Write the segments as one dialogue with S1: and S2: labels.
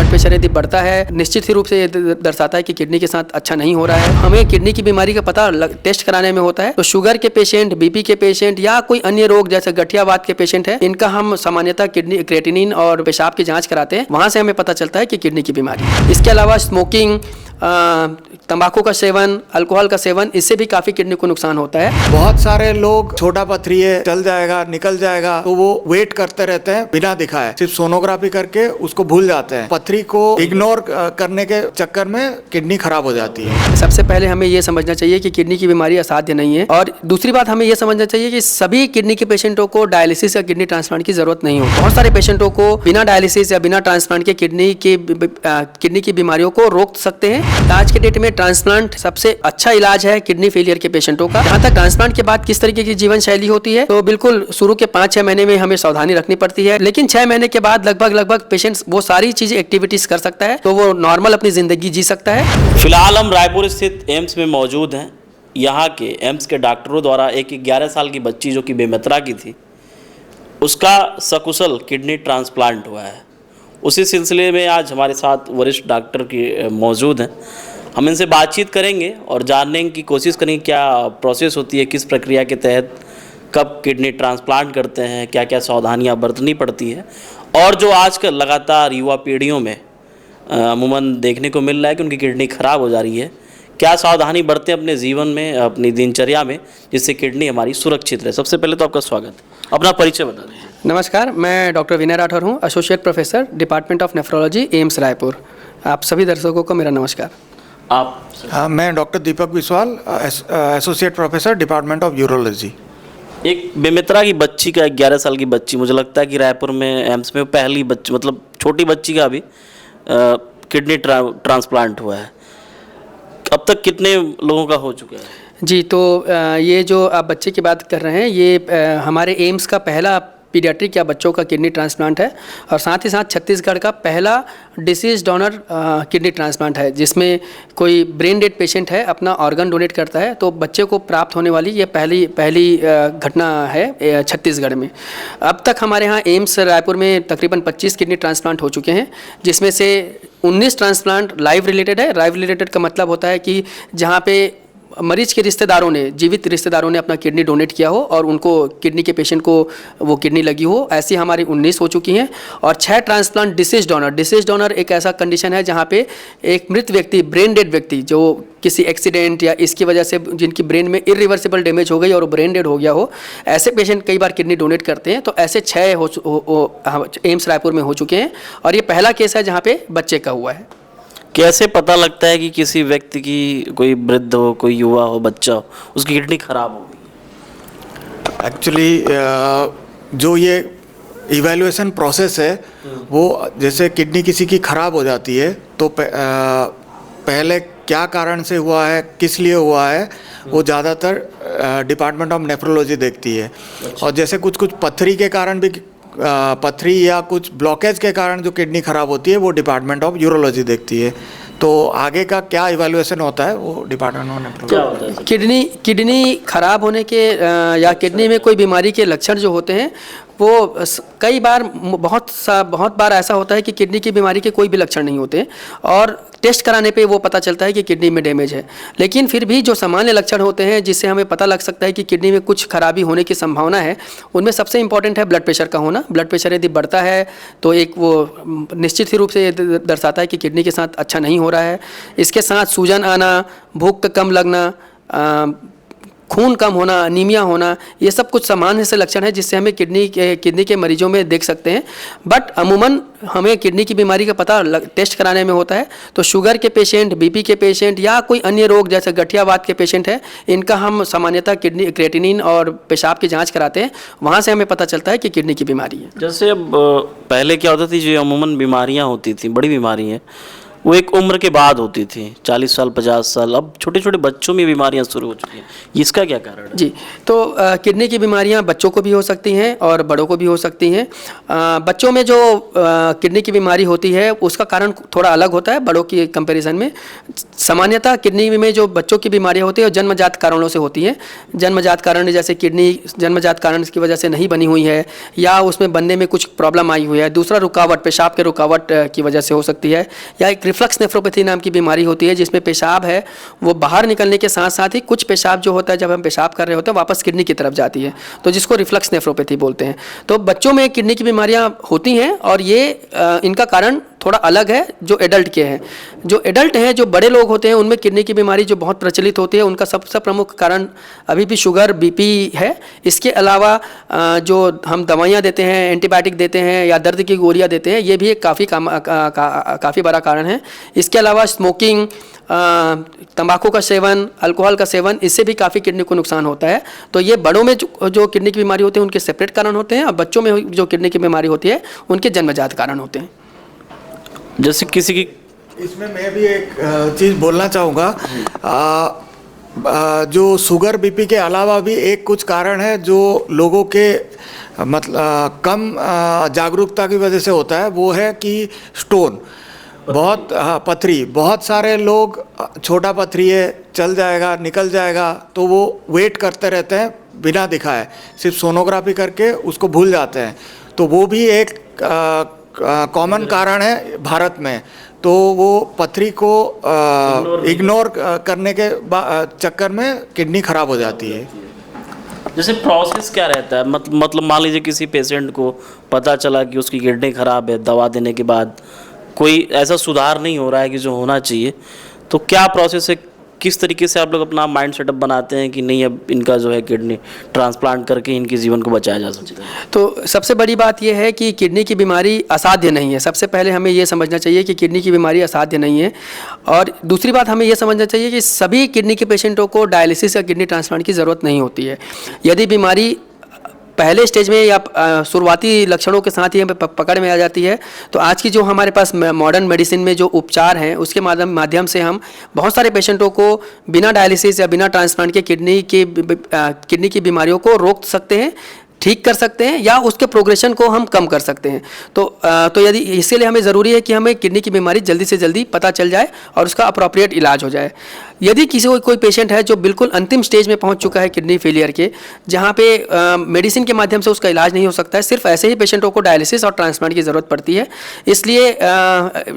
S1: Blood pressure यदि बढ़ता है निश्चित ही रूप से ये दर्शाता है कि किडनी के साथ अच्छा नहीं हो रहा है। हमें किडनी की बीमारी का पता टेस्ट कराने में होता है। तो शुगर के पेशेंट, बीपी के पेशेंट या कोई अन्य रोग जैसे गठियावात के पेशेंट है, इनका हम सामान्यतः किडनी क्रेटिनिन और पेशाब की जांच कराते हैं। वहां से हमें पता चलता है कि किडनी की बीमारी है। इसके अलावा स्मोकिंग, तंबाकू का सेवन, अल्कोहल का सेवन, इससे भी काफी किडनी को नुकसान होता है।
S2: बहुत सारे लोग छोटा पथरी है, चल जाएगा, निकल जाएगा, तो वो वेट करते रहते हैं बिना दिखाए, सिर्फ सोनोग्राफी करके उसको भूल जाते हैं। पथरी को इग्नोर करने के चक्कर में किडनी खराब हो जाती है।
S1: सबसे पहले हमें ये समझना चाहिए कि किडनी की बीमारी असाध्य नहीं है, और दूसरी बात हमें ये समझना चाहिए कि सभी किडनी के पेशेंटों को डायलिसिस या किडनी ट्रांसप्लांट की जरूरत नहीं हो। बहुत सारे पेशेंटों को बिना डायलिसिस या बिना ट्रांसप्लांट के किडनी की बीमारियों को रोक सकते हैं। आज के डेट में ट्रांसप्लांट सबसे अच्छा इलाज है किडनी फेलियर के पेशेंटों का। जहाँ तक ट्रांसप्लांट के बाद किस तरीके की जीवन शैली होती है, तो बिल्कुल शुरू के 5-6 महीने में हमें सावधानी रखनी पड़ती है, लेकिन 6 महीने के बाद लगभग पेशेंट्स वो सारी चीजें एक्टिविटीज कर सकता है, तो वो नॉर्मल अपनी जिंदगी जी सकता है।
S3: फिलहाल हम रायपुर स्थित एम्स में मौजूद हैं। यहाँ के एम्स के डॉक्टरों द्वारा एक 11 साल की बच्ची जो कि बेमित्रा की थी, उसका सकुशल किडनी ट्रांसप्लांट हुआ है। उसी सिलसिले में आज हमारे साथ वरिष्ठ डॉक्टर की मौजूद हैं। हम इनसे बातचीत करेंगे और जानने की कोशिश करेंगे क्या प्रोसेस होती है, किस प्रक्रिया के तहत कब किडनी ट्रांसप्लांट करते हैं, क्या क्या सावधानियां बरतनी पड़ती है, और जो आजकल लगातार युवा पीढ़ियों में अमूमन देखने को मिल रहा है कि उनकी किडनी खराब हो जा रही है, क्या सावधानी बरतें अपने जीवन में, अपनी दिनचर्या में, जिससे किडनी हमारी सुरक्षित रहे। सबसे पहले तो आपका स्वागत, अपना परिचय बता दीजिए।
S1: नमस्कार, मैं डॉक्टर विनय राठौर हूँ, associate professor, department of nephrology, AIIMS Raipur. आप सभी दर्शकों को मेरा नमस्कार।
S3: आप?
S2: मैं doctor Deepak Biswal, associate professor, department of urology.
S3: एक बेमित्रा की बच्ची का, 11 साल की बच्ची, मुझे लगता है कि रायपुर में एम्स में पहली बच्ची, मतलब छोटी बच्ची का भी किडनी ट्रांसप्लांट हुआ है। अब तक कितने लोगों का हो चुका है?
S1: जी, तो ये जो आप बच्चे की बात कर रहे हैं, ये हमारे एम्स का पहला पीडियाट्रिक या बच्चों का किडनी ट्रांसप्लांट है, और साथ ही साथ छत्तीसगढ़ का पहला डिसीज डोनर किडनी ट्रांसप्लांट है, जिसमें कोई ब्रेन डेड पेशेंट है, अपना ऑर्गन डोनेट करता है, तो बच्चे को प्राप्त होने वाली ये पहली घटना है छत्तीसगढ़ में। अब तक हमारे यहाँ एम्स रायपुर में तकरीबन 25 किडनी ट्रांसप्लांट हो चुके हैं, जिसमें से 19 ट्रांसप्लांट लाइव रिलेटेड है। लाइव रिलेटेड का मतलब होता है कि जहाँ पे मरीज के रिश्तेदारों ने, जीवित रिश्तेदारों ने अपना किडनी डोनेट किया हो और उनको किडनी के पेशेंट को वो किडनी लगी हो, ऐसी हमारी 19 हो चुकी हैं। और 6 transplant disease donor. Disease donor एक ऐसा कंडीशन है जहाँ पे एक मृत व्यक्ति, ब्रेन डेड व्यक्ति, जो किसी एक्सीडेंट या इसकी वजह से जिनकी ब्रेन में इरिवर्सिबल डैमेज हो गई और वो ब्रेन डेड हो गया हो, ऐसे पेशेंट कई बार किडनी डोनेट करते हैं। तो ऐसे 6 एम्स रायपुर में हो चुके हैं, और ये पहला केस है जहाँ पे बच्चे का हुआ है।
S3: कैसे पता लगता है कि किसी व्यक्ति की, कोई वृद्ध हो, कोई युवा हो, बच्चा हो, उसकी किडनी खराब होगी?
S2: एक्चुअली जो ये इवैल्यूएशन प्रोसेस है, वो जैसे किडनी किसी की खराब हो जाती है तो पहले क्या कारण से हुआ है, किस लिए हुआ है, वो ज़्यादातर डिपार्टमेंट ऑफ नेफ्रोलॉजी देखती है। और जैसे कुछ पथरी के कारण भी, पथरी या कुछ ब्लॉकेज के कारण जो किडनी खराब होती है, वो डिपार्टमेंट ऑफ यूरोलॉजी देखती है। तो आगे का क्या इवैल्यूएशन होता है वो डिपार्टमेंट ऑफ नेफ्रोलॉजी।
S1: किडनी खराब होने के या किडनी में कोई बीमारी के लक्षण जो होते हैं, वो कई बार बहुत बार ऐसा होता है कि किडनी की बीमारी के कोई भी लक्षण नहीं होते, और टेस्ट कराने पे वो पता चलता है कि किडनी में डैमेज है। लेकिन फिर भी जो सामान्य लक्षण होते हैं जिससे हमें पता लग सकता है कि किडनी में कुछ खराबी होने की संभावना है, उनमें सबसे इंपॉर्टेंट है ब्लड प्रेशर का होना। ब्लड प्रेशर यदि बढ़ता है तो एक वो निश्चित ही रूप से ये दर्शाता है कि किडनी के साथ अच्छा नहीं हो रहा है। इसके साथ सूजन आना, भूख कम लगना, खून कम होना, अनीमिया होना, ये सब कुछ सामान्य से लक्षण है जिससे हमें किडनी के मरीजों में देख सकते हैं। बट अमूमन हमें किडनी की बीमारी का पता टेस्ट कराने में होता है। तो शुगर के पेशेंट, बीपी के पेशेंट या कोई अन्य रोग जैसे गठियावात के पेशेंट है, इनका हम सामान्यतः किडनी क्रेटिनिन और पेशाब की जांच कराते हैं। वहाँ से हमें पता चलता है कि किडनी की बीमारी है।
S3: जैसे अब पहले क्या होता थी, जो अमूमन बीमारियाँ होती थी, बड़ी बीमारी हैं, वो एक उम्र के बाद होती थी, 40 साल 50 साल, अब छोटे छोटे बच्चों में बीमारियां शुरू हो चुकी हैं। इसका क्या कारण है?
S1: जी, तो किडनी की बीमारियां बच्चों को भी हो सकती हैं और बड़ों को भी हो सकती हैं। बच्चों में जो किडनी की बीमारी होती है उसका कारण थोड़ा अलग होता है बड़ों की कंपैरिजन में। सामान्यतः किडनी में जो बच्चों की बीमारियां होती है वो जन्मजात कारणों से होती हैं। जन्मजात कारण जैसे किडनी जन्मजात कारण की वजह से नहीं बनी हुई है या उसमें बनने में कुछ प्रॉब्लम आई हुई है। दूसरा रुकावट, पेशाब के रुकावट की वजह से हो सकती है, या एक रिफ्लक्स नेफ्रोपैथी नाम की बीमारी होती है जिसमें पेशाब है वो बाहर निकलने के साथ साथ ही कुछ पेशाब जो होता है जब हम पेशाब कर रहे होते हैं वापस किडनी की तरफ जाती है, तो जिसको रिफ्लक्स नेफ्रोपैथी बोलते हैं। तो बच्चों में किडनी की बीमारियां होती हैं और ये इनका कारण थोड़ा अलग है जो एडल्ट के हैं। जो एडल्ट हैं, जो बड़े लोग होते हैं, उनमें किडनी की बीमारी जो बहुत प्रचलित होती है उनका सबसे प्रमुख कारण अभी भी शुगर, बीपी है। इसके अलावा जो हम दवाइयाँ देते हैं, एंटीबायोटिक देते हैं या दर्द की गोलियाँ देते हैं, ये भी एक काफ़ी बड़ा कारण है। इसके अलावा स्मोकिंग, तंबाकू का सेवन, अल्कोहल का सेवन, इससे भी काफ़ी किडनी को नुकसान होता है। तो ये बड़ों में जो किडनी की बीमारी होती है उनके सेपरेट कारण होते हैं और बच्चों में जो किडनी की बीमारी होती है उनके जन्मजात कारण होते हैं।
S3: जैसे किसी की,
S2: इसमें मैं भी एक चीज़ बोलना चाहूँगा। जो शुगर, बीपी के अलावा भी एक कुछ कारण है जो लोगों के मतलब कम जागरूकता की वजह से होता है, वो है कि स्टोन, बहुत पथरी। बहुत सारे लोग छोटा पथरी है, चल जाएगा, निकल जाएगा, तो वो वेट करते रहते हैं बिना दिखाए, सिर्फ सोनोग्राफी करके उसको भूल जाते हैं। तो वो भी एक कॉमन कारण है भारत में। तो वो पथरी को इग्नोर करने के चक्कर में किडनी खराब हो जाती है।
S3: जैसे प्रोसेस क्या रहता है? मतलब मान लीजिए किसी पेशेंट को पता चला कि उसकी किडनी खराब है, दवा देने के बाद कोई ऐसा सुधार नहीं हो रहा है कि जो होना चाहिए, तो क्या प्रोसेस है? किस तरीके से आप लोग अपना माइंड सेटअप बनाते हैं कि नहीं अब इनका जो है किडनी ट्रांसप्लांट करके इनके जीवन को बचाया जा सकता है?
S1: तो सबसे बड़ी बात यह है कि किडनी की बीमारी असाध्य नहीं है। सबसे पहले हमें ये समझना चाहिए कि किडनी की बीमारी असाध्य नहीं है। और दूसरी बात हमें ये समझना चाहिए कि सभी किडनी के पेशेंटों को डायलिसिस या किडनी ट्रांसप्लांट की ज़रूरत नहीं होती है। यदि बीमारी पहले स्टेज में या शुरुआती लक्षणों के साथ ही हमें पकड़ में आ जाती है, तो आज की जो हमारे पास मॉडर्न मेडिसिन में जो उपचार हैं उसके माध्यम से हम बहुत सारे पेशेंटों को बिना डायलिसिस या बिना ट्रांसप्लांट के किडनी की बीमारियों को रोक सकते हैं, ठीक कर सकते हैं या उसके प्रोग्रेशन को हम कम कर सकते हैं। तो यदि इसके लिए हमें ज़रूरी है कि हमें किडनी की बीमारी जल्दी से जल्दी पता चल जाए और उसका अप्रोप्रिएट इलाज हो जाए। यदि कोई पेशेंट है जो बिल्कुल अंतिम स्टेज में पहुंच चुका है किडनी फेलियर के, जहां पे मेडिसिन के माध्यम से उसका इलाज नहीं हो सकता है, सिर्फ ऐसे ही पेशेंटों को डायलिसिस और ट्रांसप्लांट की ज़रूरत पड़ती है। इसलिए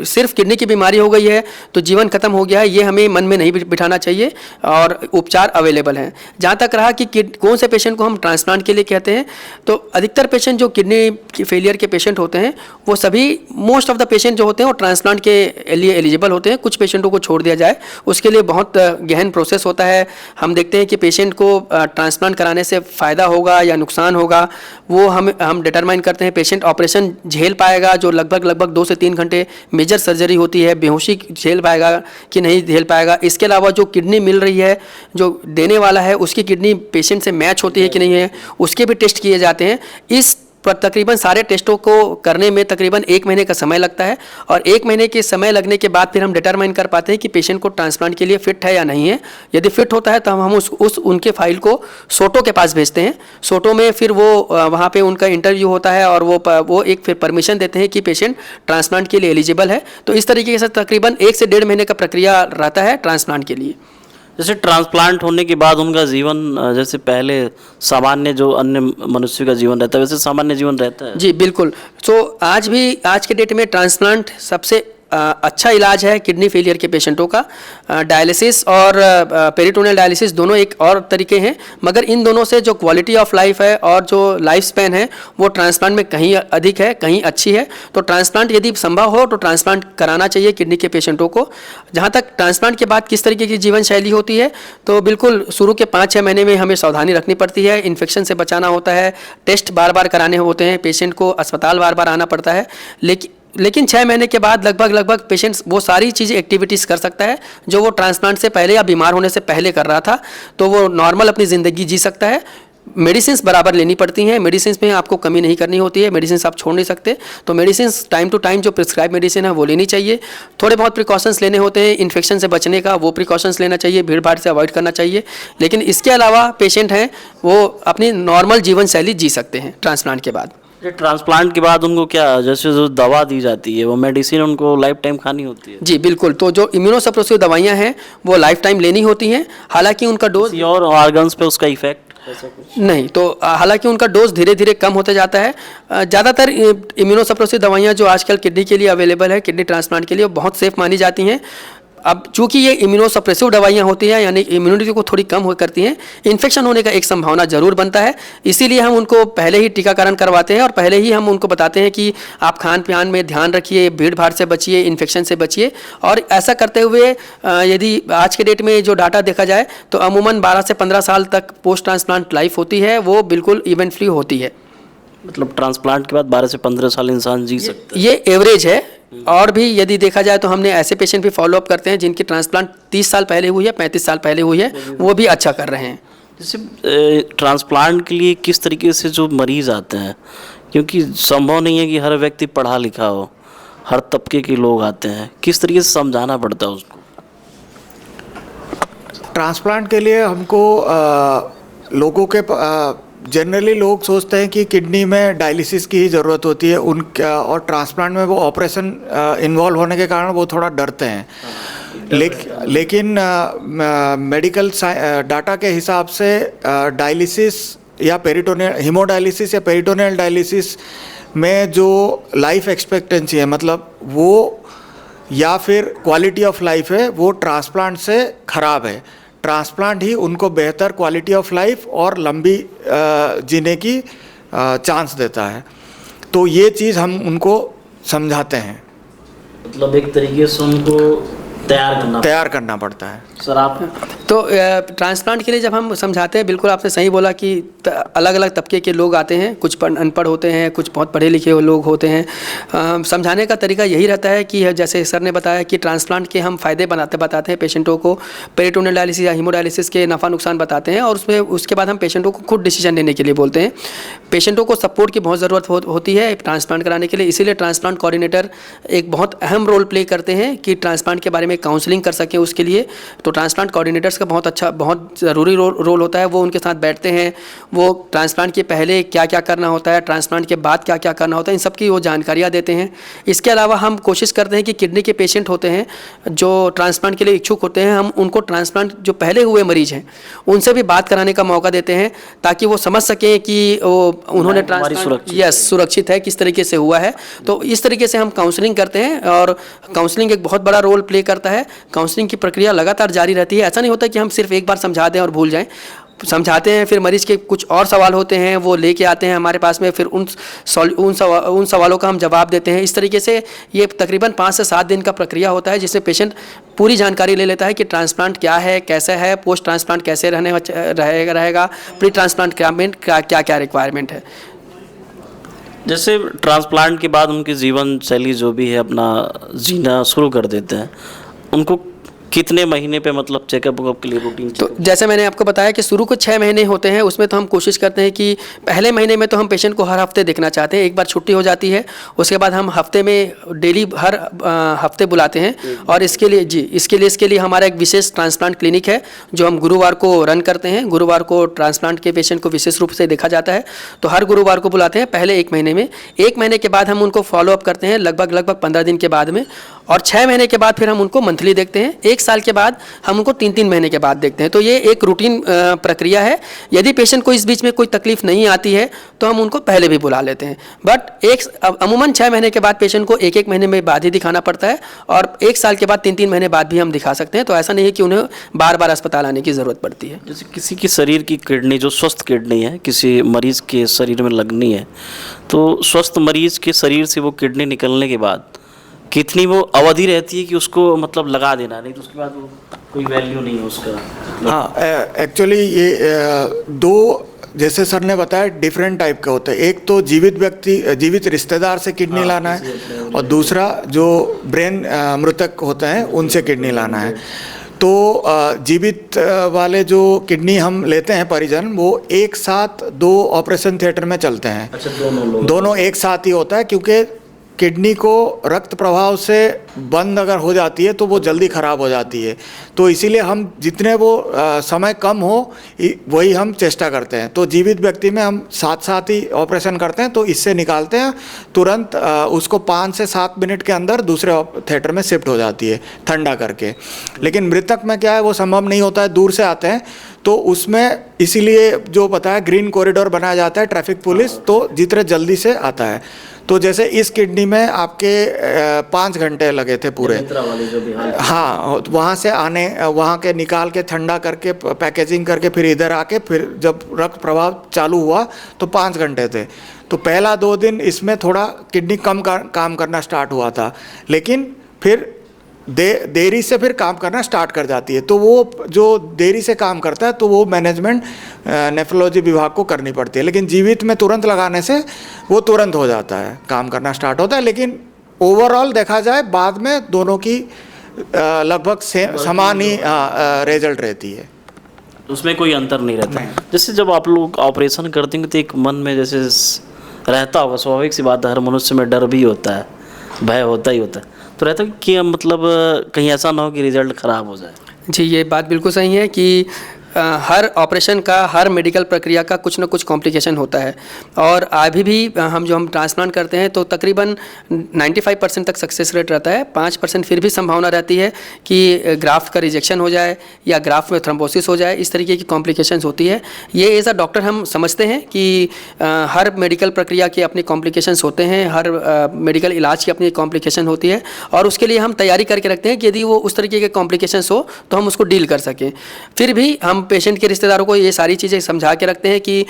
S1: सिर्फ किडनी की बीमारी हो गई है तो जीवन खत्म हो गया है, ये हमें मन में नहीं बिठाना चाहिए और उपचार अवेलेबल हैं। जहाँ तक रहा कि कौन से पेशेंट को हम ट्रांसप्लांट के लिए कहते हैं, तो अधिकतर पेशेंट जो किडनी फेलियर के पेशेंट होते हैं वो सभी मोस्ट ऑफ द पेशेंट जो होते हैं वो ट्रांसप्लांट के लिए एलिजिबल होते हैं। कुछ पेशेंटों को छोड़ दिया जाए, उसके लिए बहुत गहन प्रोसेस होता है। हम देखते हैं कि पेशेंट को ट्रांसप्लांट कराने से फ़ायदा होगा या नुकसान होगा, वो हम डिटरमाइन करते हैं। पेशेंट ऑपरेशन झेल पाएगा जो लगभग 2 से 3 घंटे मेजर सर्जरी होती है, बेहोशी झेल पाएगा कि नहीं झेल पाएगा। इसके अलावा जो किडनी मिल रही है, जो देने वाला है उसकी किडनी पेशेंट से मैच होती है कि नहीं है, उसके भी टेस्ट किए जाते हैं। इस तकरीबन सारे टेस्टों को करने में तकरीबन 1 महीने का समय लगता है और 1 महीने के समय लगने के बाद फिर हम डिटरमाइन कर पाते हैं कि पेशेंट को ट्रांसप्लांट के लिए फिट है या नहीं है। यदि फिट होता है तो हम उनके फाइल को सोटो के पास भेजते हैं। सोटो में फिर वो वहाँ पे उनका इंटरव्यू होता है और वो एक फिर परमिशन देते हैं कि पेशेंट ट्रांसप्लांट के लिए एलिजिबल है। तो इस तरीके से तकरीबन 1 से 1.5 महीने का प्रक्रिया रहता है ट्रांसप्लांट के लिए।
S3: जैसे ट्रांसप्लांट होने के बाद उनका जीवन जैसे पहले सामान्य जो अन्य मनुष्य का जीवन रहता है वैसे सामान्य जीवन रहता है?
S1: जी बिल्कुल। तो आज के डेट में ट्रांसप्लांट सबसे अच्छा इलाज है किडनी फेलियर के पेशेंटों का। डायलिसिस और पेरिटोनियल डायलिसिस दोनों एक और तरीके हैं, मगर इन दोनों से जो क्वालिटी ऑफ लाइफ है और जो लाइफ स्पैन है वो ट्रांसप्लांट में कहीं अधिक है, कहीं अच्छी है। तो ट्रांसप्लांट यदि संभव हो तो ट्रांसप्लांट कराना चाहिए किडनी के पेशेंटों को। जहाँ तक ट्रांसप्लांट के बाद किस तरीके की जीवन शैली होती है, तो बिल्कुल शुरू के 5-6 महीने में हमें सावधानी रखनी पड़ती है। इन्फेक्शन से बचाना होता है, टेस्ट बार बार कराने होते हैं, पेशेंट को अस्पताल बार बार आना पड़ता है। लेकिन 6 महीने के बाद लगभग पेशेंट्स वो सारी चीज़ें एक्टिविटीज़ कर सकता है जो वो ट्रांसप्लांट से पहले या बीमार होने से पहले कर रहा था। तो वो नॉर्मल अपनी ज़िंदगी जी सकता है। मेडिसिन बराबर लेनी पड़ती हैं। मेडिसिन में आपको कमी नहीं करनी होती है, मेडिसिन आप छोड़ नहीं सकते। तो मेडिसिन टाइम टू टाइम जो प्रिस्क्राइब मेडिसिन है वो लेनी चाहिए। थोड़े बहुत प्रिकॉशंस लेने होते हैं इन्फेक्शन से बचने का, वो प्रिकॉशंस लेना चाहिए, भीड़ भाड़ से अवॉइड करना चाहिए। लेकिन इसके अलावा पेशेंट हैं वो अपनी नॉर्मल जीवन शैली जी सकते हैं ट्रांसप्लांट के बाद।
S3: ट्रांसप्लांट के बाद उनको क्या, जैसे जो दवा दी जाती है वो मेडिसिन उनको लाइफ टाइम खानी होती है?
S1: जी बिल्कुल। तो जो इम्यूनोसप्रेसिव दवाइयाँ हैं वो लाइफ टाइम लेनी होती हैं। हालांकि उनका डोज
S3: किसी और ऑर्गन्स पे उसका इफेक्ट ऐसा कुछ
S1: नहीं, तो हालांकि उनका डोज धीरे धीरे कम होता जाता है। ज़्यादातर इम्यूनोसप्रेसिव दवाइयाँ जो आजकल किडनी के लिए अवेलेबल है, किडनी ट्रांसप्लांट के लिए, बहुत सेफ मानी जाती हैं। अब चूंकि ये इम्यूनोसप्रेसिव दवाइयाँ होती हैं, यानी इम्यूनिटी को थोड़ी कम करती हैं, इन्फेक्शन होने का एक संभावना जरूर बनता है। इसीलिए हम उनको पहले ही टीकाकरण करवाते हैं और पहले ही हम उनको बताते हैं कि आप खान पान में ध्यान रखिए, भीड़ भाड़ से बचिए, इन्फेक्शन से बचिए। और ऐसा करते हुए यदि आज के डेट में जो डाटा देखा जाए तो अमूमन 12 से 15 साल तक पोस्ट ट्रांसप्लांट लाइफ होती है, वो बिल्कुल इवेंट फ्री होती है।
S3: मतलब ट्रांसप्लांट के बाद 12 से 15 साल इंसान जी सकता है,
S1: ये एवरेज है। और भी यदि देखा जाए तो हमने ऐसे पेशेंट भी फॉलोअप करते हैं जिनकी ट्रांसप्लांट 30 साल पहले हुई है, 35 साल पहले हुई है, वो भी अच्छा कर रहे हैं।
S3: जैसे ट्रांसप्लांट के लिए किस तरीके से जो मरीज आते हैं, क्योंकि संभव नहीं है कि हर व्यक्ति पढ़ा लिखा हो, हर तबके के लोग आते हैं, किस तरीके से समझाना पड़ता है उसको?
S2: ट्रांसप्लांट के लिए हमको लोगों के जनरली लोग सोचते हैं कि किडनी में डायलिसिस की ही ज़रूरत होती है उनका, और ट्रांसप्लांट में वो ऑपरेशन इन्वॉल्व होने के कारण वो थोड़ा डरते हैं। लेकिन मेडिकल डाटा के हिसाब से डायलिसिस या पेरिटोनियल हीमोडायलिसिस या पेरिटोनियल डायलिसिस में जो लाइफ एक्सपेक्टेंसी है, मतलब वो या फिर क्वालिटी ऑफ लाइफ है, वो ट्रांसप्लांट से ख़राब है। ट्रांसप्लांट ही उनको बेहतर क्वालिटी ऑफ लाइफ और लंबी जीने की चांस देता है। तो ये चीज़ हम उनको समझाते हैं,
S3: मतलब एक तरीके से उनको तैयार करना
S2: पड़ता है।
S3: सर आप
S1: तो ट्रांसप्लांट के लिए जब हम समझाते हैं, बिल्कुल आपने सही बोला कि अलग अलग तबके के लोग आते हैं, कुछ अनपढ़ होते हैं, कुछ बहुत पढ़े लिखे लोग होते हैं। समझाने का तरीका यही रहता है कि जैसे सर ने बताया कि ट्रांसप्लांट के हम फ़ायदे बताते हैं पेशेंटों को, पेरिटोनियल डायलिसिस या हीमोडायलिसिस के नफ़ा नुकसान बताते हैं, और उसके बाद हम पेशेंटों को खुद डिसीजन लेने के लिए बोलते हैं। पेशेंटों को सपोर्ट की बहुत ज़रूरत होती है ट्रांसप्लांट कराने के लिए, इसीलिए ट्रांसप्लांट कोऑर्डिनेटर एक बहुत अहम रोल प्ले करते हैं कि ट्रांसप्लांट के बारे में काउंसलिंग कर सकें उसके लिए। तो ट्रांसप्लांट कोऑर्डिनेटर्स का बहुत ज़रूरी रोल होता है। वो उनके साथ बैठते हैं, वो ट्रांसप्लांट के पहले क्या क्या करना होता है, ट्रांसप्लांट के बाद क्या क्या करना होता है, इन सब की वो जानकारियाँ देते हैं। इसके अलावा हम कोशिश करते हैं कि किडनी के पेशेंट होते हैं जो ट्रांसप्लांट के लिए इच्छुक होते हैं, हम उनको ट्रांसप्लांट जो पहले हुए मरीज हैं उनसे भी बात कराने का मौका देते हैं, ताकि वो समझ सकें कि उन्होंने ट्रांसप्लांट सुरक्षित है, किस तरीके से हुआ है। तो इस तरीके से हम काउंसलिंग करते हैं, और काउंसलिंग एक बहुत बड़ा रोल प्ले करता है। काउंसलिंग की प्रक्रिया लगातार जारी रहती है। ऐसा नहीं होता कि हम सिर्फ एक बार समझा दें और भूल जाएं। समझाते हैं, फिर मरीज के कुछ और सवाल होते हैं वो लेके आते हैं हमारे पास में, फिर उन सवालों का हम जवाब देते हैं। इस तरीके से ये तकरीबन 5 से 7 दिन का प्रक्रिया होता है, जिससे पेशेंट पूरी जानकारी ले लेता है कि ट्रांसप्लांट क्या है, कैसे है, पोस्ट ट्रांसप्लांट कैसे रहेगा, प्री ट्रांसप्लांट क्या क्या रिक्वायरमेंट है।
S3: जैसे ट्रांसप्लांट के बाद उनकी जीवन शैली जो भी है अपना जीना शुरू कर देते हैं, उनको कितने महीने पे मतलब चेकअप के लिए रूटीन?
S1: तो जैसे मैंने आपको बताया कि शुरू को 6 महीने होते हैं, उसमें तो हम कोशिश करते हैं कि पहले महीने में तो हम पेशेंट को हर हफ्ते देखना चाहते हैं। एक बार छुट्टी हो जाती है, उसके बाद हम हफ्ते में डेली हर हफ्ते बुलाते हैं। और इसके लिए हमारा एक विशेष ट्रांसप्लांट क्लिनिक है जो हम गुरुवार को रन करते हैं। गुरुवार को ट्रांसप्लांट के पेशेंट को विशेष रूप से देखा जाता है, तो हर गुरुवार को बुलाते हैं पहले 1 महीने में। 1 महीने के बाद हम उनको फॉलोअप करते हैं लगभग 15 दिन के बाद में, और 6 महीने के बाद फिर हम उनको मंथली देखते हैं। 1 साल के बाद हम उनको 3-3 महीने के बाद देखते हैं। तो ये एक रूटीन प्रक्रिया है। यदि पेशेंट को इस बीच में कोई तकलीफ नहीं आती है तो हम उनको पहले भी बुला लेते हैं, बट अमूमन 6 महीने के बाद पेशेंट को 1-1 महीने में बाद ही दिखाना पड़ता है, और 1 साल के बाद 3-3 महीने बाद भी हम दिखा सकते हैं। तो ऐसा नहीं है कि उन्हें बार-बार अस्पताल आने की ज़रूरत पड़ती है।
S3: जैसे किसी की शरीर की किडनी जो स्वस्थ किडनी है किसी मरीज़ के शरीर में लगनी है, तो स्वस्थ मरीज़ के शरीर से वो किडनी निकलने के बाद कितनी वो अवधि रहती है कि उसको मतलब लगा देना, नहीं तो उसके बाद वो कोई वैल्यू नहीं है उसका?
S2: हाँ, एक्चुअली ये 2 जैसे सर ने बताया डिफरेंट टाइप के होते हैं। एक तो जीवित रिश्तेदार से किडनी लाना है, और दूसरा जो ब्रेन मृतक होते हैं उनसे किडनी लाना है। तो जीवित वाले जो किडनी हम लेते हैं परिजन, वो एक साथ 2 ऑपरेशन थिएटर में चलते हैं।
S3: अच्छा,
S2: दोनों एक साथ ही होता है, क्योंकि किडनी को रक्त प्रवाह से बंद अगर हो जाती है तो वो जल्दी ख़राब हो जाती है। तो इसीलिए हम जितने वो समय कम हो वही हम चेष्टा करते हैं। तो जीवित व्यक्ति में हम साथ साथ ही ऑपरेशन करते हैं, तो इससे निकालते हैं तुरंत, उसको 5 से 7 मिनट के अंदर दूसरे थिएटर में शिफ्ट हो जाती है ठंडा करके। लेकिन मृतक में क्या है, वो संभव नहीं होता है, दूर से आते हैं, तो उसमें इसीलिए जो पता है ग्रीन कॉरिडोर बनाया जाता है, ट्रैफिक पुलिस, तो जितने जल्दी से आता है। तो जैसे इस किडनी में आपके 5 घंटे लगे थे पूरे। हाँ, वहाँ से आने, वहाँ के निकाल के ठंडा करके पैकेजिंग करके फिर इधर आके फिर जब रक्त प्रवाह चालू हुआ तो 5 घंटे थे। तो पहला 2 दिन इसमें थोड़ा किडनी कम काम करना स्टार्ट हुआ था, लेकिन फिर देरी से फिर काम करना स्टार्ट कर जाती है। तो वो जो देरी से काम करता है तो वो मैनेजमेंट नेफ्रोलॉजी विभाग को करनी पड़ती है। लेकिन जीवित में तुरंत लगाने से वो तुरंत हो जाता है, काम करना स्टार्ट होता है। लेकिन ओवरऑल देखा जाए बाद में दोनों की लगभग समान ही रिजल्ट रहती है,
S3: उसमें कोई अंतर नहीं रहता। जैसे जब आप लोग ऑपरेशन करते हैं तो एक मन में जैसे रहता होगा, स्वाभाविक सी बात है, हर मनुष्य में डर भी होता है, भय होता ही होता है, तो रहता है कि मतलब कहीं ऐसा ना हो कि रिजल्ट ख़राब हो जाए।
S1: जी, ये बात बिल्कुल सही है कि हर ऑपरेशन का, हर मेडिकल प्रक्रिया का कुछ ना कुछ कॉम्प्लिकेशन होता है। और अभी भी हम ट्रांसप्लांट करते हैं तो तकरीबन 95% तक सक्सेस रेट रहता है। 5% फिर भी संभावना रहती है कि ग्राफ्ट का रिजेक्शन हो जाए या ग्राफ्ट में थ्रोम्बोसिस हो जाए, इस तरीके की कॉम्प्लिकेशंस होती है। ये एज अ डॉक्टर हम समझते हैं कि हर मेडिकल प्रक्रिया के अपने कॉम्प्लिकेशंस होते हैं, हर मेडिकल इलाज की अपनी कॉम्प्लिकेशन होती है, और उसके लिए हम तैयारी करके रखते हैं कि यदि वो उस तरीके के कॉम्प्लिकेशंस हो तो हम उसको डील कर सकें। फिर भी हम पेशेंट के रिश्तेदारों को ये सारी चीज़ें समझा के रखते हैं कि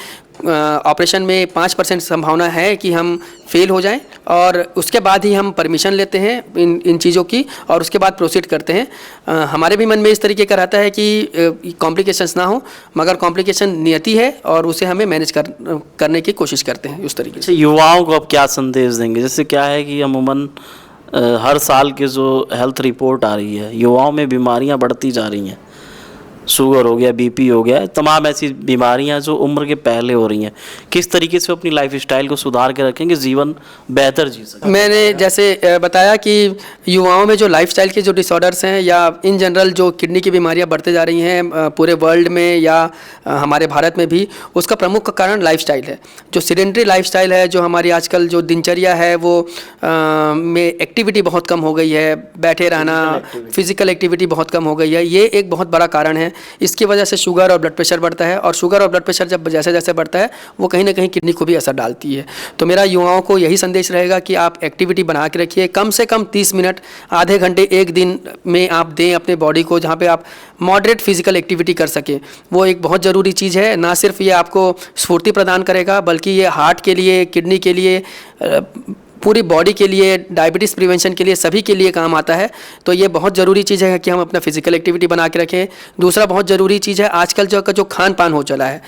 S1: ऑपरेशन में 5% संभावना है कि हम फेल हो जाएं, और उसके बाद ही हम परमिशन लेते हैं इन चीज़ों की, और उसके बाद प्रोसीड करते हैं। हमारे भी मन में इस तरीके का रहता है कि कॉम्प्लिकेशंस ना हो, मगर कॉम्प्लिकेशन नियति है और उसे हमें मैनेज करने की कोशिश करते हैं उस तरीके से।
S3: युवाओं को आप क्या संदेश देंगे? जैसे क्या है कि अमूमन हर साल की जो हेल्थ रिपोर्ट आ रही है, युवाओं में बीमारियां बढ़ती जा रही हैं, शुगर हो गया, बीपी हो गया, तमाम ऐसी बीमारियां जो उम्र के पहले हो रही हैं। किस तरीके से अपनी लाइफ स्टाइल को सुधार के रखेंगे, जीवन बेहतर जी सकें?
S1: मैंने जैसे बताया कि युवाओं में जो लाइफस्टाइल के जो डिसऑर्डर्स हैं या इन जनरल जो किडनी की बीमारियां बढ़ते जा रही हैं पूरे वर्ल्ड में या हमारे भारत में भी, उसका प्रमुख कारण लाइफस्टाइल है। जो सीडेंटरी लाइफस्टाइल है, जो हमारी आजकल जो दिनचर्या है वो में एक्टिविटी बहुत कम हो गई है, बैठे रहना, फिजिकल एक्टिविटी बहुत कम हो गई है, ये एक बहुत बड़ा कारण है। इसकी वजह से शुगर और ब्लड प्रेशर बढ़ता है, और शुगर और ब्लड प्रेशर जब जैसे जैसे बढ़ता है वो कहीं ना कहीं किडनी को भी असर डालती है। तो मेरा युवाओं को यही संदेश रहेगा कि आप एक्टिविटी बना के रखिए, कम से कम 30 मिनट, आधे घंटे एक दिन में आप दें अपने बॉडी को, जहाँ पे आप मॉडरेट फिजिकल एक्टिविटी कर सकें। वो एक बहुत ज़रूरी चीज़ है। ना सिर्फ ये आपको स्फूर्ति प्रदान करेगा, बल्कि ये हार्ट के लिए, किडनी के लिए, पूरी बॉडी के लिए, डायबिटीज़ प्रिवेंशन के लिए, सभी के लिए काम आता है। तो ये बहुत ज़रूरी चीज़ है कि हम अपना फिजिकल एक्टिविटी बना के रखें। दूसरा बहुत ज़रूरी चीज़ है, आजकल जो खान पान हो चला है,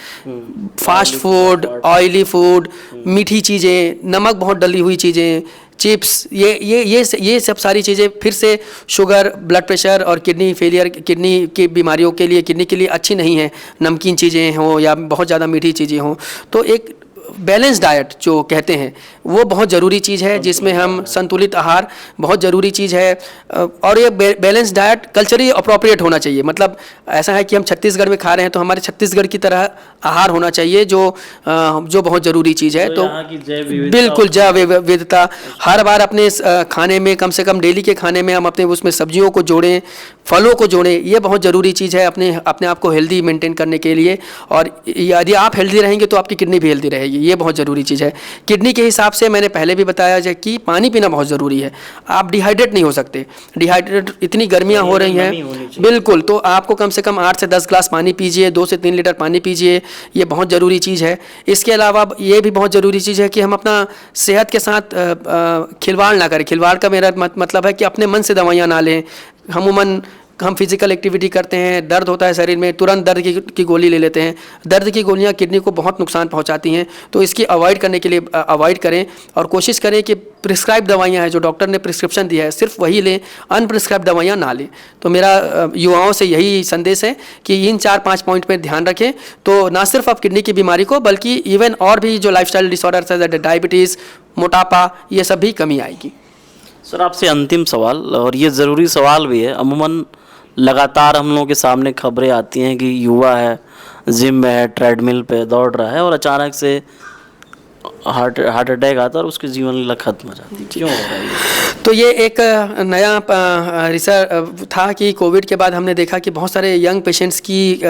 S1: फास्ट फूड, ऑयली फूड, मीठी चीज़ें, नमक बहुत डली हुई चीज़ें, चिप्स, ये सब सारी चीज़ें फिर से शुगर, ब्लड प्रेशर और किडनी फेलियर, किडनी की बीमारियों के लिए, किडनी के लिए अच्छी नहीं है। नमकीन चीज़ें हों या बहुत ज़्यादा मीठी चीज़ें हों, तो एक बैलेंस डाइट जो कहते हैं वो बहुत ज़रूरी चीज़ है, जिसमें हम संतुलित आहार बहुत ज़रूरी चीज़ है। और ये बैलेंस डाइट कल्चरली अप्रोप्रिएट होना चाहिए। मतलब ऐसा है कि हम छत्तीसगढ़ में खा रहे हैं तो हमारे छत्तीसगढ़ की तरह आहार होना चाहिए, जो बहुत ज़रूरी चीज़ है। तो बिल्कुल जैव विविधता, हर बार अपने खाने में, कम से कम डेली के खाने में हम अपने उसमें सब्जियों को जोड़ें, फलों को जोड़ें, ये बहुत ज़रूरी चीज़ है अपने आप को हेल्दी मेंटेन करने के लिए। और यदि आप हेल्दी रहेंगे तो आपकी किडनी भी हेल्दी रहेगी, ये बहुत ज़रूरी चीज़ है। किडनी के हिसाब से मैंने पहले भी बताया है कि पानी पीना बहुत ज़रूरी है। आप डिहाइड्रेट नहीं हो सकते, डिहाइड्रेट, इतनी गर्मियाँ हो रही हैं, बिल्कुल, तो आपको कम से कम 8 से 10 ग्लास पानी पीजिए, 2 से 3 लीटर पानी पीजिए, ये बहुत ज़रूरी चीज़ है। इसके अलावा ये भी बहुत ज़रूरी चीज़ है कि हम अपना सेहत के साथ खिलवाड़ ना करें। खिलवाड़ का मेरा मतलब है कि अपने मन से दवाइयाँ ना लें। अमूमन हम फिजिकल एक्टिविटी करते हैं, दर्द होता है शरीर में, तुरंत दर्द की गोली ले लेते हैं। दर्द की गोलियां किडनी को बहुत नुकसान पहुंचाती हैं, तो इसकी अवॉइड करने के लिए अवॉइड करें और कोशिश करें कि प्रिस्क्राइब दवाइयां हैं जो डॉक्टर ने प्रिस्क्रिप्शन दिया है सिर्फ वही लें, अनप्रिस्क्राइब दवाइयां ना लें। तो मेरा युवाओं से यही संदेश है कि इन 4-5 पॉइंट पर ध्यान रखें, तो ना सिर्फ आप किडनी की बीमारी को बल्कि इवन और भी जो लाइफस्टाइल डिसऑर्डर्स है, डायबिटीज़, मोटापा, ये सब भी कमी आएगी।
S3: सर आपसे अंतिम सवाल, और ये ज़रूरी सवाल भी है। अमूमन लगातार हम लोगों के सामने खबरें आती हैं कि युवा है, जिम में है, ट्रेडमिल पे दौड़ रहा है और अचानक से हार्ट अटैक आता है और उसकी जीवन लीला खत्म हो जाती है। क्यों हो रहा है ये?
S1: तो ये एक नया रिसर्च था कि कोविड के बाद हमने देखा कि बहुत सारे यंग पेशेंट्स की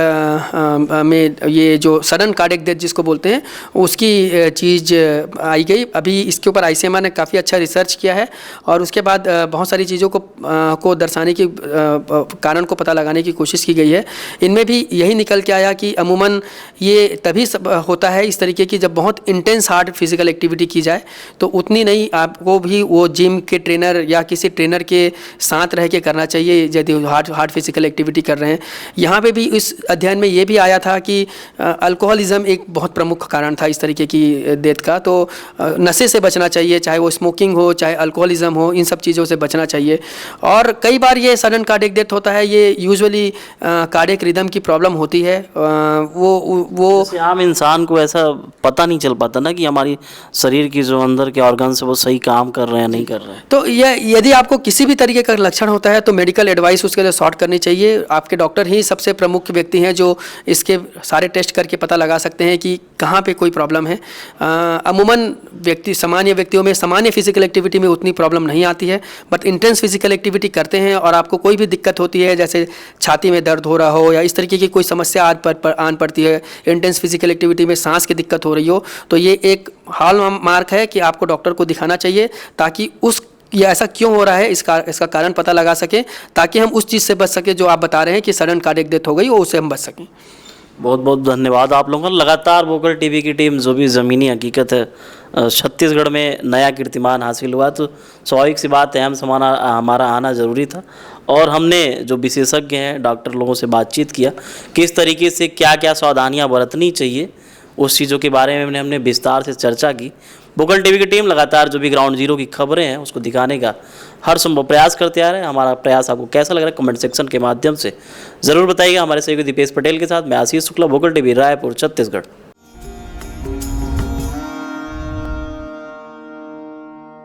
S1: में ये जो सडन कार्डियक डेथ जिसको बोलते हैं उसकी चीज़ आई गई। अभी इसके ऊपर ICMR ने काफ़ी अच्छा रिसर्च किया है और उसके बाद बहुत सारी चीज़ों को दर्शाने की कारण को पता लगाने की कोशिश की गई है। इनमें भी यही निकल के आया कि अमूमन ये तभी होता है इस तरीके की जब बहुत इंटेंस हार्ड फिजिकल एक्टिविटी की जाए, तो उतनी नहीं आपको भी वो जिम के ट्रेनर या किसी ट्रेनर के साथ रह के करना चाहिए यदि हार्ड फिजिकल एक्टिविटी कर रहे हैं। यहाँ पे भी इस अध्ययन में ये भी आया था कि अल्कोहलिज्म एक बहुत प्रमुख कारण था इस तरीके की डेथ का। तो नशे से बचना चाहिए, चाहे वो स्मोकिंग हो चाहे अल्कोहलिज्म हो, इन सब चीज़ों से बचना चाहिए। और कई बार ये सडन कार्डियक डेथ होता है, ये यूजुअली कार्डियक रिदम की प्रॉब्लम होती है। वो
S3: जैसे आम इंसान को ऐसा पता नहीं चल पाता ना कि हमारी शरीर की जो अंदर के ऑर्गन्स है वो सही काम कर रहे हैं नहीं कर रहे हैं।
S1: तो यदि आपको किसी भी तरीके का लक्षण होता है तो मेडिकल एडवाइस उसके लिए सॉर्ट करनी चाहिए। आपके डॉक्टर ही सबसे प्रमुख व्यक्ति हैं जो इसके सारे टेस्ट करके पता लगा सकते हैं कि कहाँ पे कोई प्रॉब्लम है। अमूमन सामान्य व्यक्तियों में सामान्य फिजिकल एक्टिविटी में उतनी प्रॉब्लम नहीं आती है, बट इंटेंस फिजिकल एक्टिविटी करते हैं और आपको कोई भी दिक्कत होती है, जैसे छाती में दर्द हो रहा हो या इस तरीके की कोई समस्या आन पड़ती है, इंटेंस फिजिकल एक्टिविटी में सांस की दिक्कत हो रही हो, तो ये एक हॉल मार्क है कि आपको डॉक्टर को दिखाना चाहिए ताकि ये ऐसा क्यों हो रहा है इसका कारण पता लगा सकें, ताकि हम उस चीज़ से बच सकें जो आप बता रहे हैं कि सडन कार्डियक डेथ हो गई, वो उससे हम बच सकें। बहुत
S3: बहुत धन्यवाद आप लोगों का। लगातार वोकल टीवी की टीम जो भी ज़मीनी हकीकत है छत्तीसगढ़ में नया कीर्तिमान हासिल हुआ, तो स्वाभाविक सी बात है हमारा आना ज़रूरी था। और हमने जो विशेषज्ञ हैं डॉक्टर लोगों से बातचीत किया किस तरीके से क्या क्या सावधानियाँ बरतनी चाहिए, उस चीज़ों के बारे में हमने विस्तार से चर्चा की। वोकल टीवी की टीम लगातार जो भी ग्राउंड जीरो की खबरें हैं उसको दिखाने का हर संभव प्रयास करते आ रहे हैं। हमारा प्रयास आपको कैसा लग रहा है कमेंट सेक्शन के माध्यम से ज़रूर बताइएगा। हमारे सहयोगी दीपेश पटेल के साथ मैं आशीष शुक्ला, वोकल टीवी, रायपुर, छत्तीसगढ़।